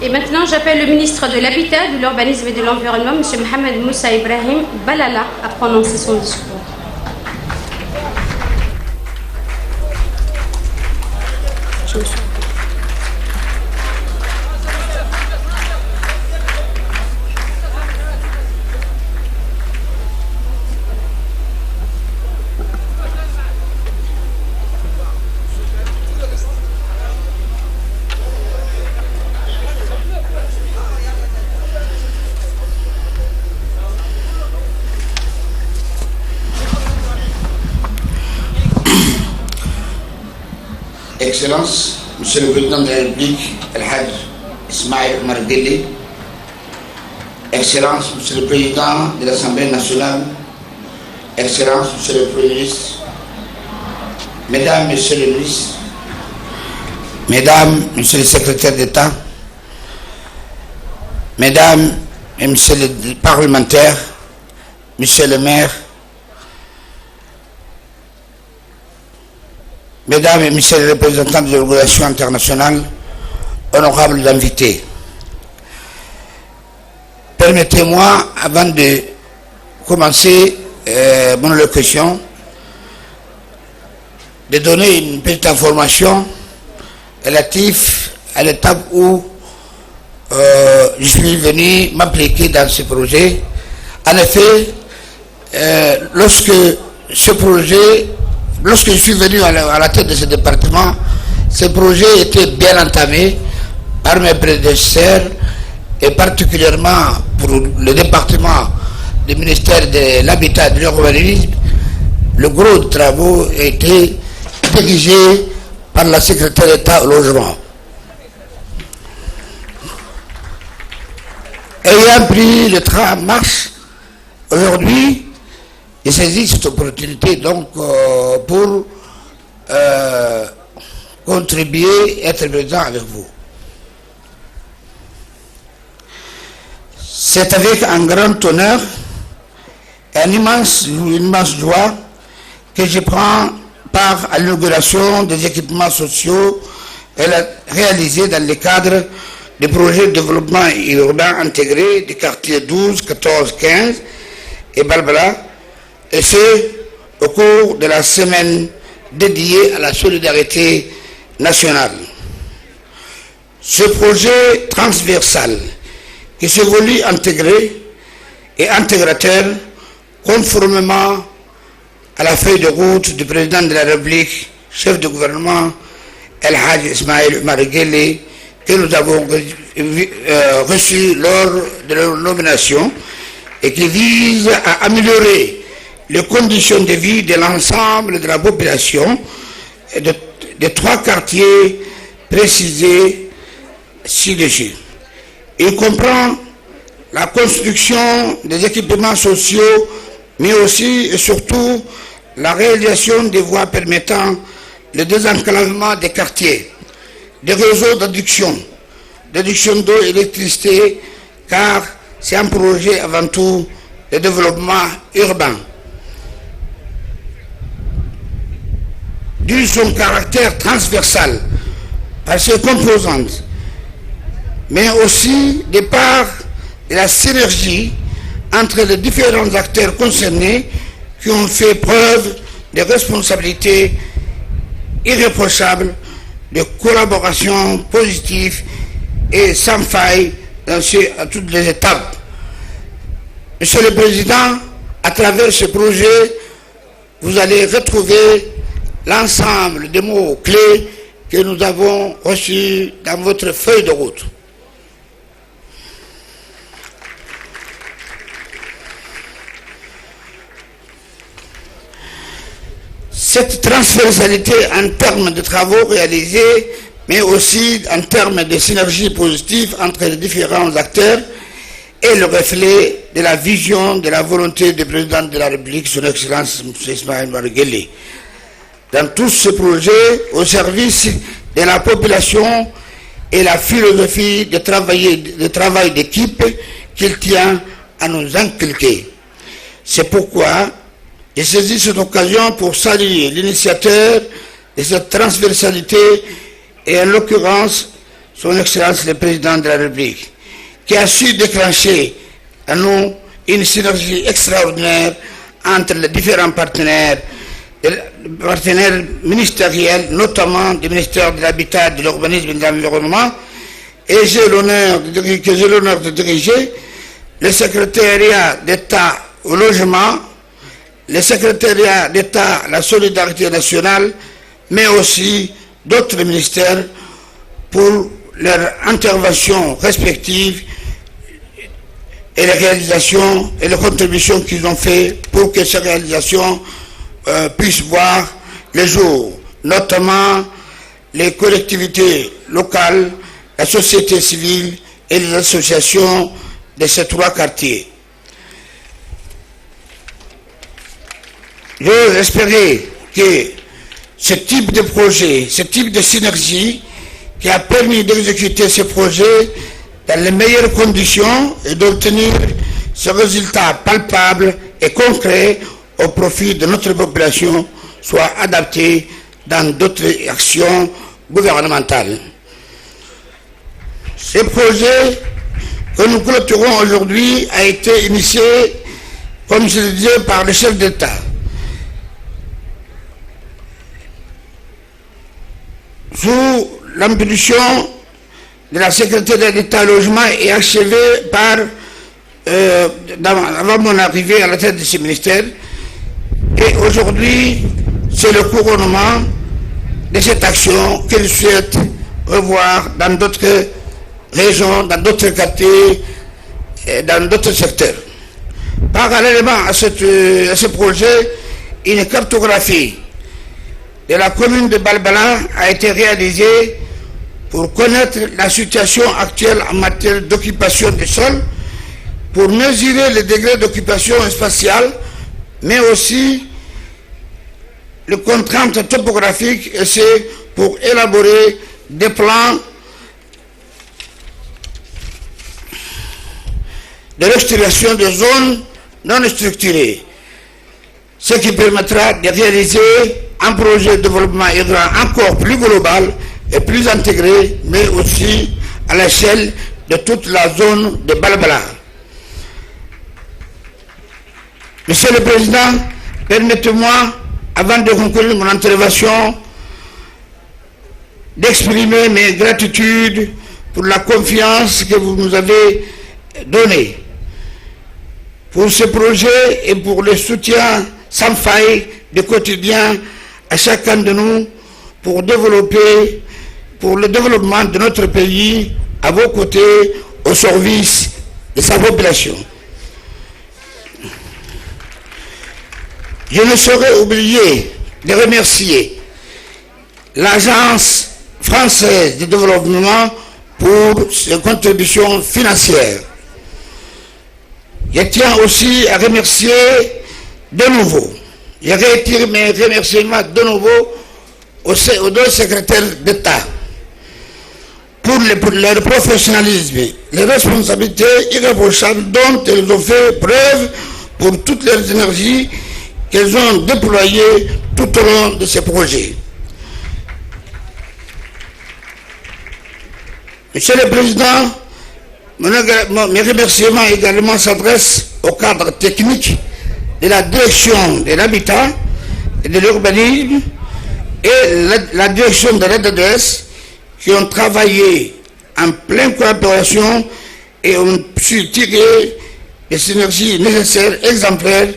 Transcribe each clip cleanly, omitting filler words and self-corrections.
Et maintenant, j'appelle le ministre de l'Habitat, de l'Urbanisme et de l'Environnement, M. Mohamed Moussa Ibrahim Balala, à prononcer son discours. Excellences, Monsieur le Président de la République, El-Hajj Ismaïl Omar Guelleh, Excellences, Monsieur le Président de l'Assemblée nationale, Excellences, Monsieur le Premier ministre, Mesdames, Messieurs les ministres, Mesdames, Messieurs les secrétaires d'État, Mesdames et Messieurs les parlementaires, Monsieur le maire, Mesdames et Messieurs les représentants de l'organisation internationale, honorables invités, permettez-moi, avant de commencer mon allocution, de donner une petite information relative à l'étape où je suis venu m'impliquer dans ce projet. En effet, lorsque je suis venu à la tête de ce département, ce projet était bien entamé par mes prédécesseurs et particulièrement pour le département du ministère de l'Habitat et de l'Urbanisme. Le gros de travaux a été dirigé par la secrétaire d'État au logement. Ayant pris le train en marche, aujourd'hui, j'ai saisi cette opportunité donc pour contribuer et être présent avec vous. C'est avec un grand honneur et une immense joie que je prends part à l'inauguration des équipements sociaux réalisés dans le cadre du projet de développement urbain intégré des quartiers 12, 14, 15 et Balbala, et ce, au cours de la semaine dédiée à la solidarité nationale. Ce projet transversal, qui se veut intégré et intégrateur, conformément à la feuille de route du président de la République, chef de gouvernement, El-Hajj Ismaïl Omar Guelleh, que nous avons reçu lors de leur nomination et qui vise à améliorer les conditions de vie de l'ensemble de la population de trois quartiers précisés ci-dessus. Il comprend la construction des équipements sociaux, mais aussi et surtout la réalisation des voies permettant le désenclavement des quartiers, des réseaux d'adduction d'eau et d'électricité, car c'est un projet avant tout de développement urbain. Dû son caractère transversal par ses composantes, mais aussi de par la synergie entre les différents acteurs concernés qui ont fait preuve de responsabilité irréprochable, de collaboration positive et sans faille à toutes les étapes. Monsieur le Président, à travers ce projet, vous allez retrouver l'ensemble des mots clés que nous avons reçus dans votre feuille de route. Cette transversalité en termes de travaux réalisés, mais aussi en termes de synergie positive entre les différents acteurs, est le reflet de la vision, de la volonté du président de la République, son Excellence M. Ismaïl Omar Guelleh. Dans tout ce projet, au service de la population et la philosophie de travail d'équipe qu'il tient à nous inculquer. C'est pourquoi j'ai saisi cette occasion pour saluer l'initiateur de cette transversalité et en l'occurrence son Excellence le Président de la République, qui a su déclencher à nous une synergie extraordinaire entre les différents partenaires ministériels, notamment du ministère de l'Habitat, de l'Urbanisme et de l'Environnement, et j'ai l'honneur de diriger le secrétariat d'État au logement, le secrétariat d'État à la solidarité nationale, mais aussi d'autres ministères pour leur intervention respective et les réalisations et les contributions qu'ils ont fait pour que ces réalisations puissent voir le jour, notamment les collectivités locales, la société civile et les associations de ces trois quartiers. J'ose espérer que ce type de projet, ce type de synergie qui a permis d'exécuter ce projet dans les meilleures conditions et d'obtenir ce résultat palpable et concret au profit de notre population soit adapté dans d'autres actions gouvernementales. Ce projet que nous clôturons aujourd'hui a été initié, comme je le disais, par le chef d'État. Sous l'impulsion de la secrétaire d'État logement et achevé par, avant mon arrivée à la tête de ce ministère. Et aujourd'hui, c'est le couronnement de cette action que je souhaite revoir dans d'autres régions, dans d'autres quartiers, et dans d'autres secteurs. Parallèlement à ce projet, une cartographie de la commune de Balbala a été réalisée pour connaître la situation actuelle en matière d'occupation des sols, pour mesurer le degré d'occupation spatiale, mais aussi les contraintes topographiques, et c'est pour élaborer des plans de restructuration des zones non structurées, ce qui permettra de réaliser un projet de développement hydraulique encore plus global et plus intégré, mais aussi à l'échelle de toute la zone de Balbala. Monsieur le Président, permettez-moi, avant de conclure mon intervention, d'exprimer mes gratitudes pour la confiance que vous nous avez donnée pour ce projet et pour le soutien sans faille du quotidien à chacun de nous pour le développement de notre pays à vos côtés, au service de sa population. Je ne saurais oublier de remercier l'Agence française de développement pour ses contributions financières. Je tiens aussi à remercier de nouveau, je retire mes remerciements de nouveau aux deux secrétaires d'État pour leur professionnalisme, les responsabilités irréprochables dont ils ont fait preuve pour toutes leurs énergies qu'elles ont déployées tout au long de ces projets. Monsieur le Président, mes remerciements également s'adressent au cadre technique de la direction de l'habitat et de l'urbanisme et la direction de l'ADDS qui ont travaillé en pleine coopération et ont su tirer les synergies nécessaires, exemplaires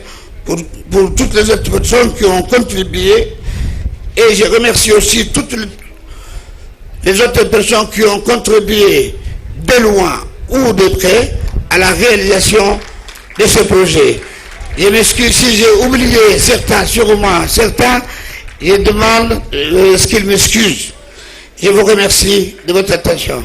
pour toutes les autres personnes qui ont contribué. Et je remercie aussi toutes les autres personnes qui ont contribué de loin ou de près à la réalisation de ce projet. Je m'excuse si j'ai oublié certains, sûrement certains, je demande ce qu'ils m'excusent. Je vous remercie de votre attention.